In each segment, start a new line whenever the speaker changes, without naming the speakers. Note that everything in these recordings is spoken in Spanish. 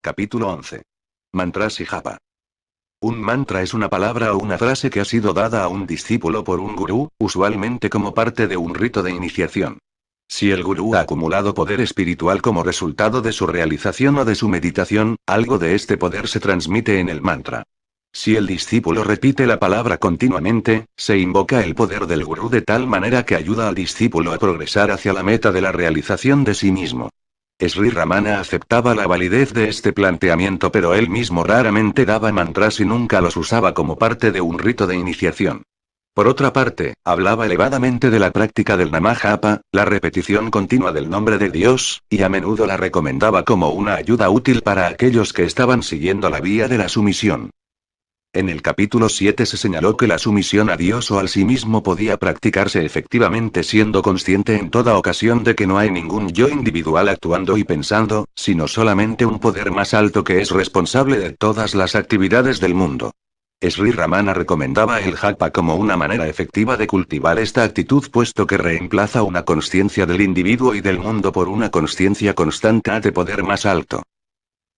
Capítulo 11. Mantras y japa. Un mantra es una palabra o una frase que ha sido dada a un discípulo por un gurú, usualmente como parte de un rito de iniciación. Si el gurú ha acumulado poder espiritual como resultado de su realización o de su meditación, algo de este poder se transmite en el mantra. Si el discípulo repite la palabra continuamente, se invoca el poder del gurú de tal manera que ayuda al discípulo a progresar hacia la meta de la realización de sí mismo. Sri Ramana aceptaba la validez de este planteamiento, pero él mismo raramente daba mantras y nunca los usaba como parte de un rito de iniciación. Por otra parte, hablaba elevadamente de la práctica del Namah-japa, la repetición continua del nombre de Dios, y a menudo la recomendaba como una ayuda útil para aquellos que estaban siguiendo la vía de la sumisión. En el capítulo 7 se señaló que la sumisión a Dios o al sí mismo podía practicarse efectivamente siendo consciente en toda ocasión de que no hay ningún yo individual actuando y pensando, sino solamente un poder más alto que es responsable de todas las actividades del mundo. Sri Ramana recomendaba el japa como una manera efectiva de cultivar esta actitud, puesto que reemplaza una consciencia del individuo y del mundo por una consciencia constante de poder más alto.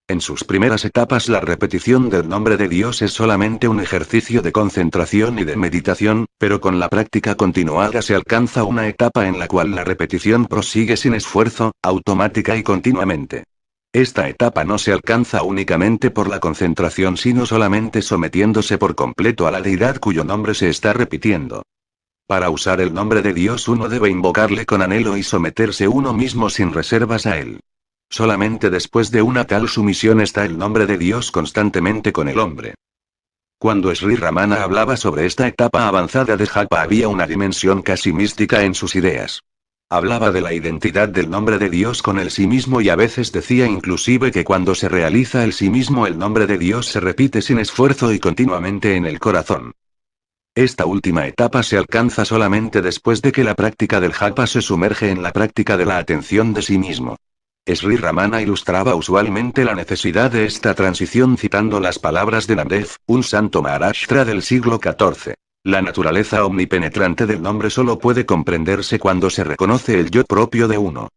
En sus primeras etapas la repetición del nombre de Dios es solamente un ejercicio de concentración y de meditación, pero con la práctica continuada se alcanza una etapa en la cual la repetición prosigue sin esfuerzo, automática y continuamente. Esta etapa no se alcanza únicamente por la concentración, sino solamente sometiéndose por completo a la deidad cuyo nombre se está repitiendo. Para usar el nombre de Dios uno debe invocarle con anhelo y someterse uno mismo sin reservas a él. Solamente después de una tal sumisión está el nombre de Dios constantemente con el hombre. Cuando Sri Ramana hablaba sobre esta etapa avanzada de japa había una dimensión casi mística en sus ideas. Hablaba de la identidad del nombre de Dios con el sí mismo y a veces decía inclusive que cuando se realiza el sí mismo el nombre de Dios se repite sin esfuerzo y continuamente en el corazón. Esta última etapa se alcanza solamente después de que la práctica del japa se sumerge en la práctica de la atención de sí mismo. Sri Ramana ilustraba usualmente la necesidad de esta transición citando las palabras de Namdev, un santo Maharashtra del siglo XIV. La naturaleza omnipenetrante del nombre solo puede comprenderse cuando se reconoce el yo propio de uno.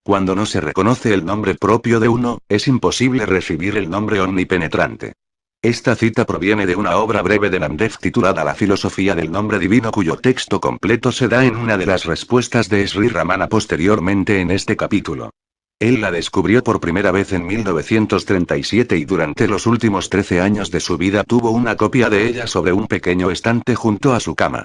Cuando no se reconoce el nombre propio de uno, es imposible recibir el nombre omnipenetrante. Esta cita proviene de una obra breve de Namdev titulada La filosofía del nombre divino, cuyo texto completo se da en una de las respuestas de Sri Ramana posteriormente en este capítulo. Él la descubrió por primera vez en 1937 y durante los últimos 13 años de su vida tuvo una copia de ella sobre un pequeño estante junto a su cama.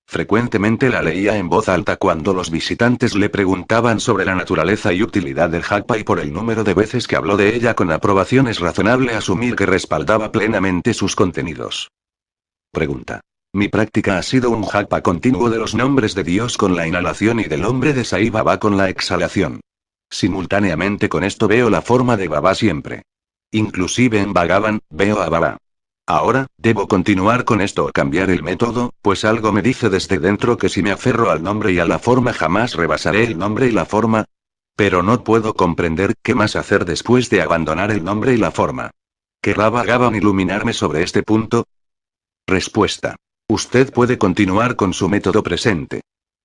Frecuentemente la leía en voz alta cuando los visitantes le preguntaban sobre la naturaleza y utilidad del japa, y por el número de veces que habló de ella con aprobación es razonable asumir que respaldaba plenamente sus contenidos. Pregunta. Mi práctica ha sido un japa continuo de los nombres de Dios con la inhalación y del nombre de Sai Baba con la exhalación. Simultáneamente con esto veo la forma de Baba siempre. Inclusive en Bhagavan, veo a Baba. Ahora, ¿debo continuar con esto o cambiar el método? Pues algo me dice desde dentro que si me aferro al nombre y a la forma jamás rebasaré el nombre y la forma. Pero no puedo comprender qué más hacer después de abandonar el nombre y la forma. ¿Querrá Bhagavan iluminarme sobre este punto? Respuesta. Usted puede continuar con su método presente.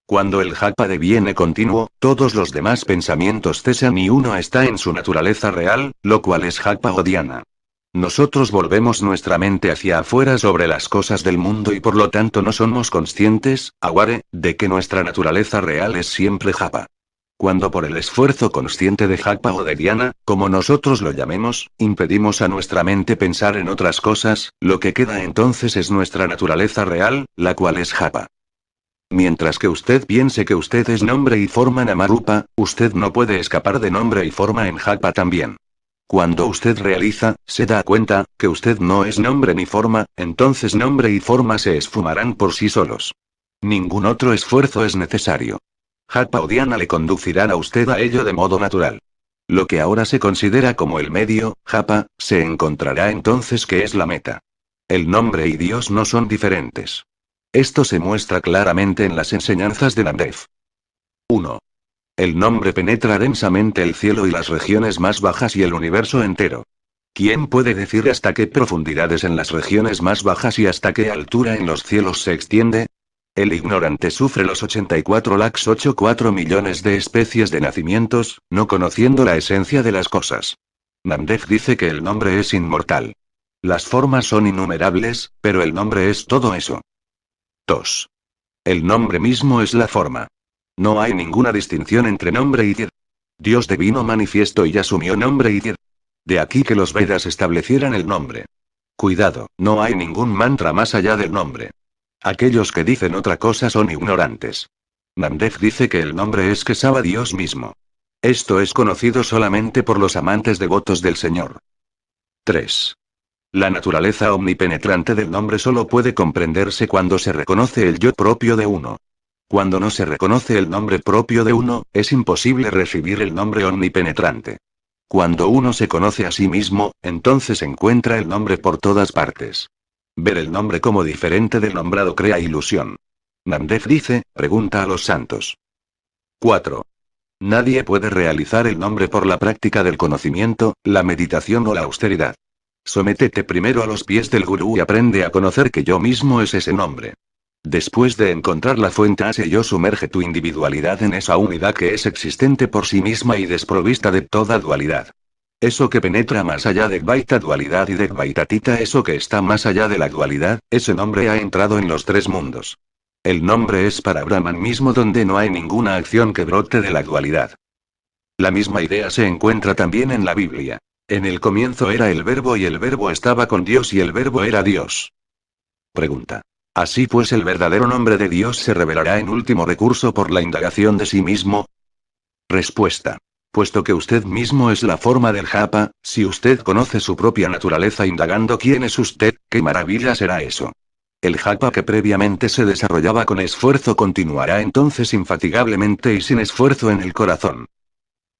Cuando el japa deviene continuo, todos los demás pensamientos cesan y uno está en su naturaleza real, lo cual es japa o dhyana. Nosotros volvemos nuestra mente hacia afuera sobre las cosas del mundo y por lo tanto no somos conscientes, aware, de que nuestra naturaleza real es siempre japa. Cuando por el esfuerzo consciente de japa o de dhyana, como nosotros lo llamemos, impedimos a nuestra mente pensar en otras cosas, lo que queda entonces es nuestra naturaleza real, la cual es japa. Mientras que usted piense que usted es nombre y forma Namarupa, usted no puede escapar de nombre y forma en japa también. Cuando usted realiza, se da cuenta, que usted no es nombre ni forma, entonces nombre y forma se esfumarán por sí solos. Ningún otro esfuerzo es necesario. Japa o dhyana le conducirán a usted a ello de modo natural. Lo que ahora se considera como el medio, japa, se encontrará entonces que es la meta. El nombre y Dios no son diferentes. Esto se muestra claramente en las enseñanzas de Namdev. 1. El nombre penetra densamente el cielo y las regiones más bajas y el universo entero. ¿Quién puede decir hasta qué profundidades en las regiones más bajas y hasta qué altura en los cielos se extiende? El ignorante sufre los 84,84 millones de especies de nacimientos, no conociendo la esencia de las cosas. Namdev dice que el nombre es inmortal. Las formas son innumerables, pero el nombre es todo eso. 2. El nombre mismo es la forma. No hay ninguna distinción entre nombre y Dios. Dios divino manifiesto y asumió nombre y Dios. De aquí que los Vedas establecieran el nombre. Cuidado, no hay ningún mantra más allá del nombre. Aquellos que dicen otra cosa son ignorantes. Namdev dice que el nombre es Kesava Dios mismo. Esto es conocido solamente por los amantes devotos del Señor. 3. La naturaleza omnipenetrante del nombre solo puede comprenderse cuando se reconoce el yo propio de uno. Cuando no se reconoce el nombre propio de uno, es imposible recibir el nombre omnipenetrante. Cuando uno se conoce a sí mismo, entonces encuentra el nombre por todas partes. Ver el nombre como diferente del nombrado crea ilusión. Namdev dice, pregunta a los santos. 4. Nadie puede realizar el nombre por la práctica del conocimiento, la meditación o la austeridad. Sométete primero a los pies del gurú y aprende a conocer que yo mismo es ese nombre. Después de encontrar la fuente ese yo, sumerge tu individualidad en esa unidad que es existente por sí misma y desprovista de toda dualidad. Eso que penetra más allá de Dvaita dualidad y de Dvaitatita, eso que está más allá de la dualidad, ese nombre ha entrado en los tres mundos. El nombre es para Brahman mismo, donde no hay ninguna acción que brote de la dualidad. La misma idea se encuentra también en la Biblia. En el comienzo era el verbo y el verbo estaba con Dios y el verbo era Dios. Pregunta. Así pues, el verdadero nombre de Dios se revelará en último recurso por la indagación de sí mismo. Respuesta. Puesto que usted mismo es la forma del japa, si usted conoce su propia naturaleza indagando quién es usted, qué maravilla será eso. El japa que previamente se desarrollaba con esfuerzo continuará entonces infatigablemente y sin esfuerzo en el corazón.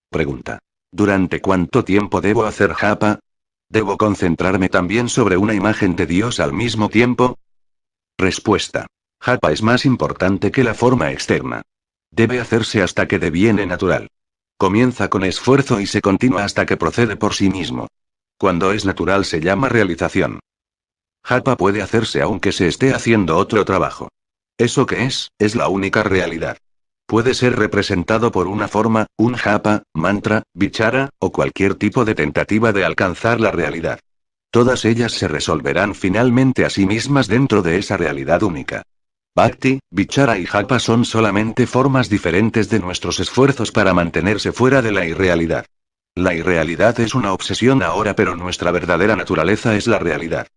Pregunta. ¿Durante cuánto tiempo debo hacer japa? ¿Debo concentrarme también sobre una imagen de Dios al mismo tiempo? Respuesta. Japa es más importante que la forma externa. Debe hacerse hasta que deviene natural. Comienza con esfuerzo y se continúa hasta que procede por sí mismo. Cuando es natural se llama realización. Japa puede hacerse aunque se esté haciendo otro trabajo. ¿Eso qué es? Es la única realidad. Puede ser representado por una forma, un japa, mantra, vichara, o cualquier tipo de tentativa de alcanzar la realidad. Todas ellas se resolverán finalmente a sí mismas dentro de esa realidad única. Bhakti, vichara y japa son solamente formas diferentes de nuestros esfuerzos para mantenerse fuera de la irrealidad. La irrealidad es una obsesión ahora, pero nuestra verdadera naturaleza es la realidad.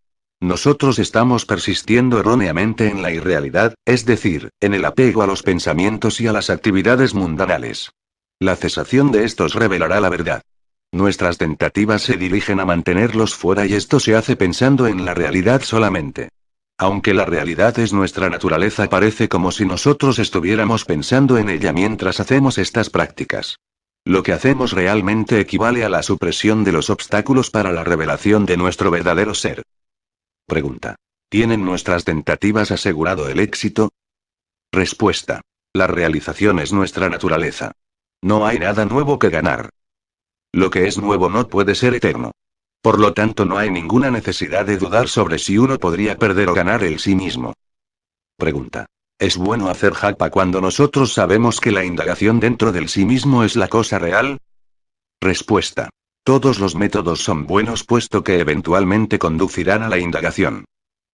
Nosotros estamos persistiendo erróneamente en la irrealidad, es decir, en el apego a los pensamientos y a las actividades mundanales. La cesación de estos revelará la verdad. Nuestras tentativas se dirigen a mantenerlos fuera y esto se hace pensando en la realidad solamente. Aunque la realidad es nuestra naturaleza, parece como si nosotros estuviéramos pensando en ella mientras hacemos estas prácticas. Lo que hacemos realmente equivale a la supresión de los obstáculos para la revelación de nuestro verdadero ser. Pregunta. ¿Tienen nuestras tentativas asegurado el éxito? Respuesta. La realización es nuestra naturaleza. No hay nada nuevo que ganar. Lo que es nuevo no puede ser eterno. Por lo tanto, no hay ninguna necesidad de dudar sobre si uno podría perder o ganar el sí mismo. Pregunta. ¿Es bueno hacer japa cuando nosotros sabemos que la indagación dentro del sí mismo es la cosa real? Respuesta. Todos los métodos son buenos puesto que eventualmente conducirán a la indagación.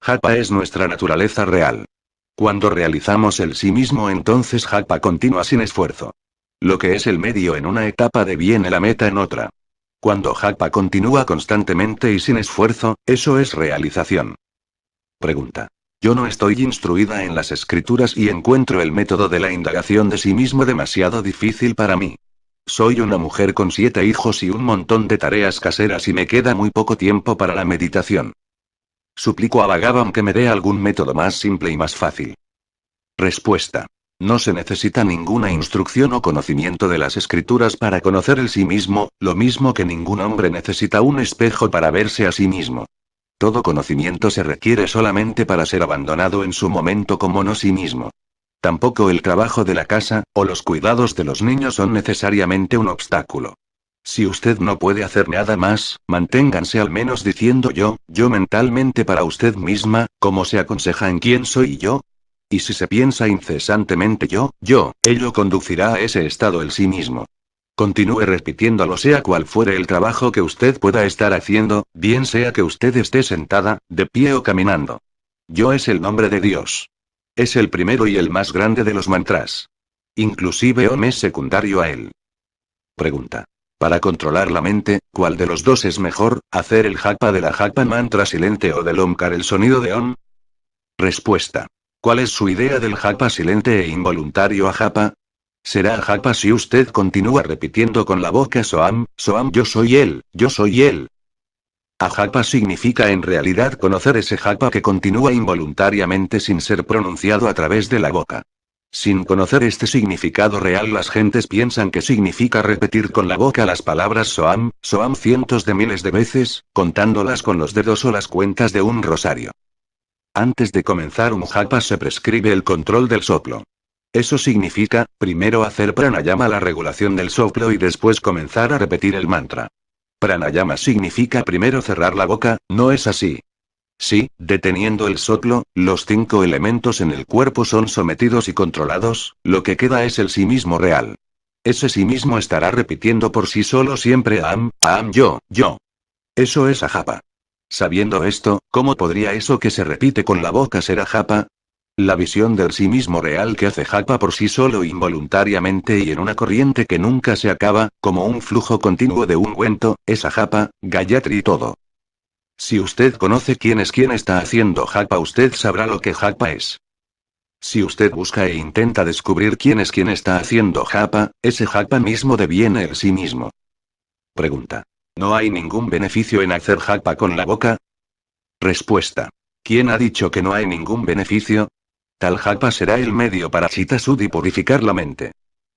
Japa es nuestra naturaleza real. Cuando realizamos el sí mismo, entonces japa continúa sin esfuerzo. Lo que es el medio en una etapa deviene la meta en otra. Cuando japa continúa constantemente y sin esfuerzo, eso es realización. Pregunta. Yo no estoy instruida en las escrituras y encuentro el método de la indagación de sí mismo demasiado difícil para mí. Soy una mujer con 7 hijos y un montón de tareas caseras y me queda muy poco tiempo para la meditación. Suplico a Bhagavan que me dé algún método más simple y más fácil. Respuesta. No se necesita ninguna instrucción o conocimiento de las escrituras para conocer el sí mismo, lo mismo que ningún hombre necesita un espejo para verse a sí mismo. Todo conocimiento se requiere solamente para ser abandonado en su momento como no sí mismo. Tampoco el trabajo de la casa, o los cuidados de los niños son necesariamente un obstáculo. Si usted no puede hacer nada más, manténganse al menos diciendo yo mentalmente para usted misma, como se aconseja en quién soy yo. Y si se piensa incesantemente yo, ello conducirá a ese estado el sí mismo. Continúe repitiéndolo sea cual fuere el trabajo que usted pueda estar haciendo, bien sea que usted esté sentada, de pie o caminando. Yo es el nombre de Dios. Es el primero y el más grande de los mantras. Inclusive Om es secundario a él. Pregunta. Para controlar la mente, ¿cuál de los dos es mejor, hacer el japa de la japa mantra silente o del omkar el sonido de Om? Respuesta. ¿Cuál es su idea del japa silente e involuntario a japa? Será japa si usted continúa repitiendo con la boca Soam, Soam yo soy él, yo soy él. Ajapa significa en realidad conocer ese japa que continúa involuntariamente sin ser pronunciado a través de la boca. Sin conocer este significado real, las gentes piensan que significa repetir con la boca las palabras Soam, Soam cientos de miles de veces, contándolas con los dedos o las cuentas de un rosario. Antes de comenzar un japa se prescribe el control del soplo. Eso significa, primero hacer pranayama, la regulación del soplo, y después comenzar a repetir el mantra. Pranayama significa primero cerrar la boca, ¿no es así? Sí, deteniendo el soplo, los 5 elementos en el cuerpo son sometidos y controlados, lo que queda es el sí mismo real. Ese sí mismo estará repitiendo por sí solo siempre Aham, yo, yo. Eso es ajapa. Sabiendo esto, ¿cómo podría eso que se repite con la boca ser ajapa? La visión del sí mismo real que hace japa por sí solo involuntariamente y en una corriente que nunca se acaba, como un flujo continuo de ungüento, es ajapa, Gayatri todo. Si usted conoce quién está haciendo japa, usted sabrá lo que japa es. Si usted busca e intenta descubrir quién está haciendo japa, ese japa mismo deviene el sí mismo. Pregunta. ¿No hay ningún beneficio en hacer japa con la boca? Respuesta. ¿Quién ha dicho que no hay ningún beneficio? Tal japa será el medio para Chitta Suddhi purificar la mente.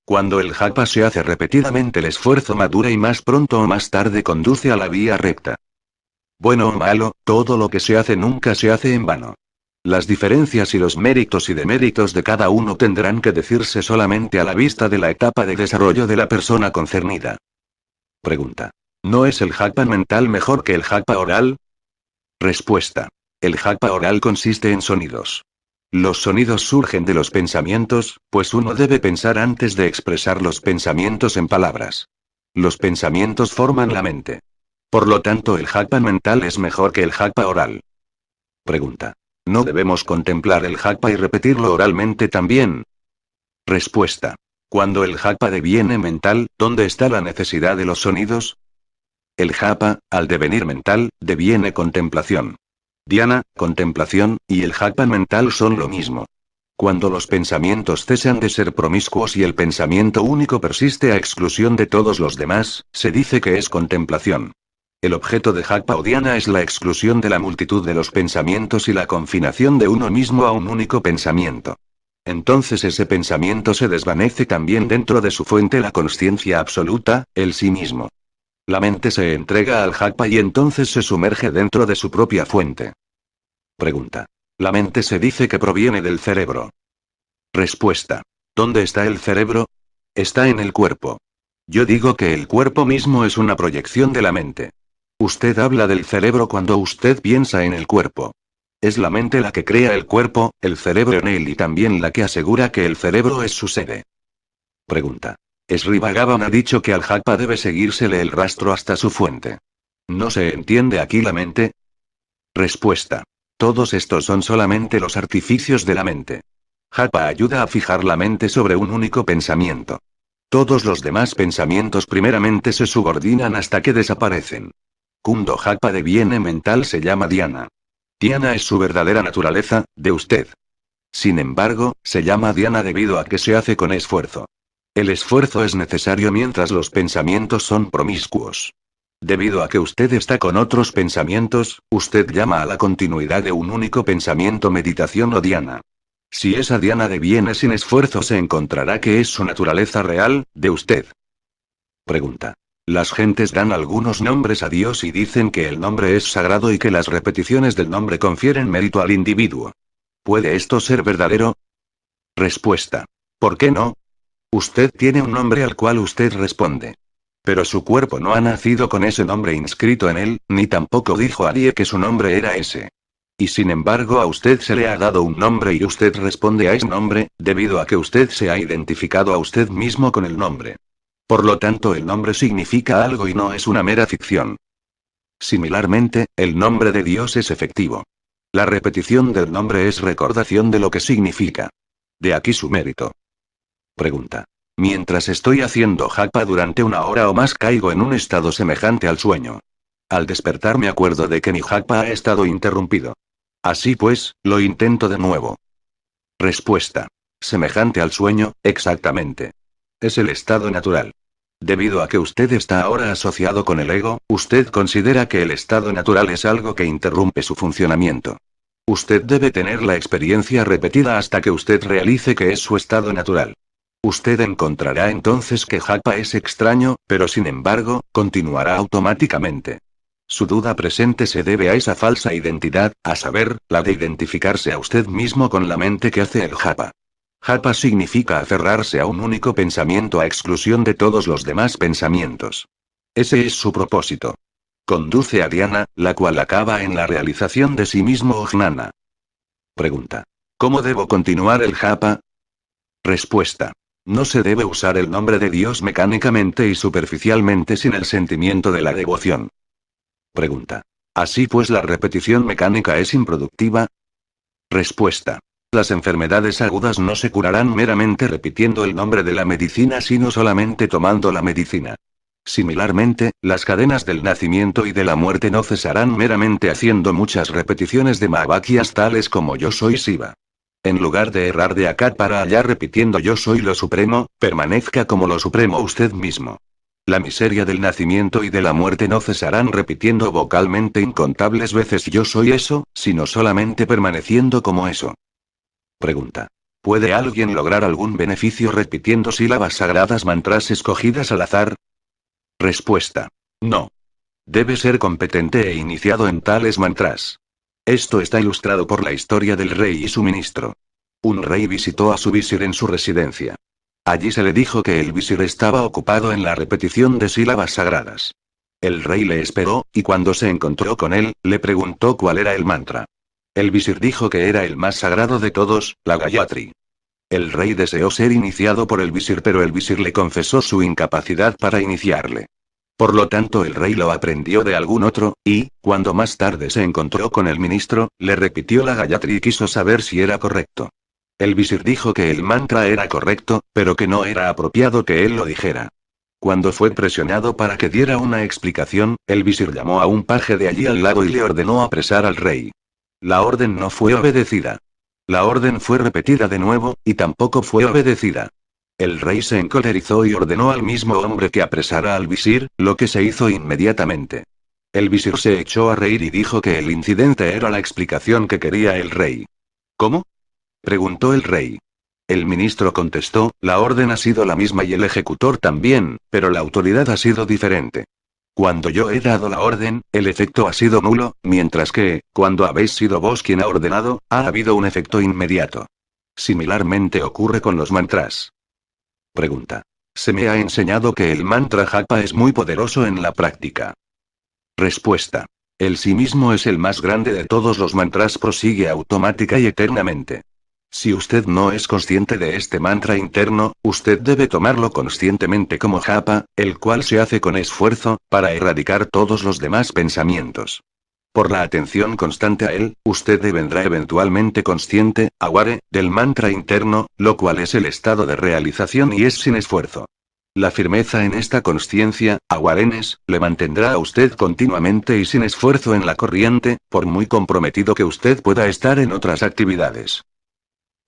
Cuando el japa se hace repetidamente, el esfuerzo madura y más pronto o más tarde conduce a la vía recta. Bueno o malo, todo lo que se hace nunca se hace en vano. Las diferencias y los méritos y deméritos de cada uno tendrán que decirse solamente a la vista de la etapa de desarrollo de la persona concernida. Pregunta. ¿No es el japa mental mejor que el japa oral? Respuesta. El japa oral consiste en sonidos. Los sonidos surgen de los pensamientos, pues uno debe pensar antes de expresar los pensamientos en palabras. Los pensamientos forman la mente. Por lo tanto, el japa mental es mejor que el japa oral. Pregunta. ¿No debemos contemplar el japa y repetirlo oralmente también? Respuesta. Cuando el japa deviene mental, ¿dónde está la necesidad de los sonidos? El japa, al devenir mental, deviene contemplación. Dhyana, contemplación, y el japa mental son lo mismo. Cuando los pensamientos cesan de ser promiscuos y el pensamiento único persiste a exclusión de todos los demás, se dice que es contemplación. El objeto de japa o dhyana es la exclusión de la multitud de los pensamientos y la confinación de uno mismo a un único pensamiento. Entonces ese pensamiento se desvanece también dentro de su fuente, la consciencia absoluta, el sí mismo. La mente se entrega al japa y entonces se sumerge dentro de su propia fuente. Pregunta. La mente se dice que proviene del cerebro. Respuesta. ¿Dónde está el cerebro? Está en el cuerpo. Yo digo que el cuerpo mismo es una proyección de la mente. Usted habla del cerebro cuando usted piensa en el cuerpo. Es la mente la que crea el cuerpo, el cerebro en él, y también la que asegura que el cerebro es su sede. Pregunta. Sri Bhagavan ha dicho que al japa debe seguírsele el rastro hasta su fuente. ¿No se entiende aquí la mente? Respuesta. Todos estos son solamente los artificios de la mente. Japa ayuda a fijar la mente sobre un único pensamiento. Todos los demás pensamientos primeramente se subordinan hasta que desaparecen. Cuando japa deviene mental se llama dhyana. Dhyana es su verdadera naturaleza, de usted. Sin embargo, se llama dhyana debido a que se hace con esfuerzo. El esfuerzo es necesario mientras los pensamientos son promiscuos. Debido a que usted está con otros pensamientos, usted llama a la continuidad de un único pensamiento meditación o dhyana. Si esa dhyana deviene sin esfuerzo, se encontrará que es su naturaleza real, de usted. Pregunta. Las gentes dan algunos nombres a Dios y dicen que el nombre es sagrado y que las repeticiones del nombre confieren mérito al individuo. ¿Puede esto ser verdadero? Respuesta. ¿Por qué no? Usted tiene un nombre al cual usted responde. Pero su cuerpo no ha nacido con ese nombre inscrito en él, ni tampoco dijo a nadie que su nombre era ese. Y sin embargo a usted se le ha dado un nombre y usted responde a ese nombre, debido a que usted se ha identificado a usted mismo con el nombre. Por lo tanto, el nombre significa algo y no es una mera ficción. Similarmente, el nombre de Dios es efectivo. La repetición del nombre es recordación de lo que significa. De aquí su mérito. Pregunta. Mientras estoy haciendo japa durante 1 hora o más caigo en un estado semejante al sueño. Al despertar me acuerdo de que mi japa ha estado interrumpido. Así pues, lo intento de nuevo. Respuesta. Semejante al sueño, exactamente. Es el estado natural. Debido a que usted está ahora asociado con el ego, usted considera que el estado natural es algo que interrumpe su funcionamiento. Usted debe tener la experiencia repetida hasta que usted realice que es su estado natural. Usted encontrará entonces que japa es extraño, pero sin embargo, continuará automáticamente. Su duda presente se debe a esa falsa identidad, a saber, la de identificarse a usted mismo con la mente que hace el japa. Japa significa aferrarse a un único pensamiento a exclusión de todos los demás pensamientos. Ese es su propósito. Conduce a Diana, la cual acaba en la realización de sí mismo o jnana. Pregunta. ¿Cómo debo continuar el japa? Respuesta. No se debe usar el nombre de Dios mecánicamente y superficialmente sin el sentimiento de la devoción. Pregunta. ¿Así pues la repetición mecánica es improductiva? Respuesta. Las enfermedades agudas no se curarán meramente repitiendo el nombre de la medicina, sino solamente tomando la medicina. Similarmente, las cadenas del nacimiento y de la muerte no cesarán meramente haciendo muchas repeticiones de Mahavakyas tales como yo soy Shiva. En lugar de errar de acá para allá repitiendo yo soy lo supremo, permanezca como lo supremo usted mismo. La miseria del nacimiento y de la muerte no cesarán repitiendo vocalmente incontables veces yo soy eso, sino solamente permaneciendo como eso. Pregunta. ¿Puede alguien lograr algún beneficio repitiendo sílabas sagradas mantras escogidas al azar? Respuesta. No. Debe ser competente e iniciado en tales mantras. Esto está ilustrado por la historia del rey y su ministro. Un rey visitó a su visir en su residencia. Allí se le dijo que el visir estaba ocupado en la repetición de sílabas sagradas. El rey le esperó, y cuando se encontró con él, le preguntó cuál era el mantra. El visir dijo que era el más sagrado de todos, la Gayatri. El rey deseó ser iniciado por el visir, pero el visir le confesó su incapacidad para iniciarle. Por lo tanto, el rey lo aprendió de algún otro, y, cuando más tarde se encontró con el ministro, le repitió la Gayatri y quiso saber si era correcto. El visir dijo que el mantra era correcto, pero que no era apropiado que él lo dijera. Cuando fue presionado para que diera una explicación, el visir llamó a un paje de allí al lado y le ordenó apresar al rey. La orden no fue obedecida. La orden fue repetida de nuevo, y tampoco fue obedecida. El rey se encolerizó y ordenó al mismo hombre que apresara al visir, lo que se hizo inmediatamente. El visir se echó a reír y dijo que el incidente era la explicación que quería el rey. ¿Cómo? Preguntó el rey. El ministro contestó, la orden ha sido la misma y el ejecutor también, pero la autoridad ha sido diferente. Cuando yo he dado la orden, el efecto ha sido nulo, mientras que, cuando habéis sido vos quien ha ordenado, ha habido un efecto inmediato. Similarmente ocurre con los mantras. Pregunta. Se me ha enseñado que el mantra japa es muy poderoso en la práctica. Respuesta. El sí mismo es el más grande de todos los mantras, prosigue automática y eternamente. Si usted no es consciente de este mantra interno, usted debe tomarlo conscientemente como japa, el cual se hace con esfuerzo, para erradicar todos los demás pensamientos. Por la atención constante a él, usted devendrá eventualmente consciente, aware, del mantra interno, lo cual es el estado de realización y es sin esfuerzo. La firmeza en esta consciencia, awareness, le mantendrá a usted continuamente y sin esfuerzo en la corriente, por muy comprometido que usted pueda estar en otras actividades.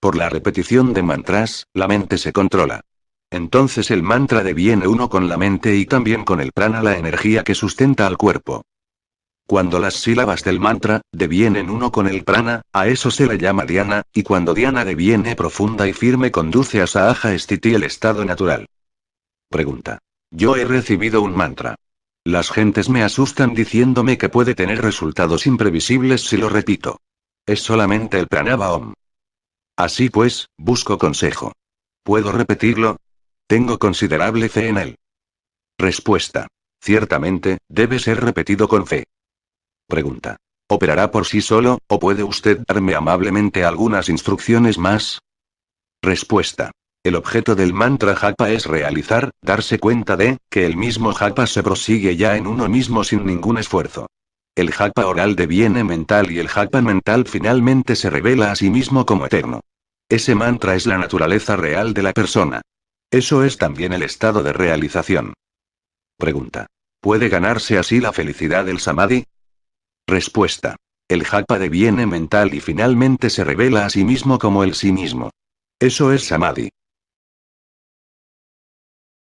Por la repetición de mantras, la mente se controla. Entonces el mantra deviene uno con la mente y también con el prana, la energía que sustenta al cuerpo. Cuando las sílabas del mantra devienen uno con el prana, a eso se le llama dhyana, y cuando dhyana deviene profunda y firme conduce a sahaja sthiti, el estado natural. Pregunta. Yo he recibido un mantra. Las gentes me asustan diciéndome que puede tener resultados imprevisibles si lo repito. Es solamente el pranava om. Así pues, busco consejo. ¿Puedo repetirlo? Tengo considerable fe en él. Respuesta. Ciertamente, debe ser repetido con fe. Pregunta. ¿Operará por sí solo, o puede usted darme amablemente algunas instrucciones más? Respuesta. El objeto del mantra japa es realizar, darse cuenta de, que el mismo japa se prosigue ya en uno mismo sin ningún esfuerzo. El japa oral deviene mental y el japa mental finalmente se revela a sí mismo como eterno. Ese mantra es la naturaleza real de la persona. Eso es también el estado de realización. Pregunta. ¿Puede ganarse así la felicidad del samadhi? Respuesta. El japa deviene mental y finalmente se revela a sí mismo como el sí mismo. Eso es samadhi.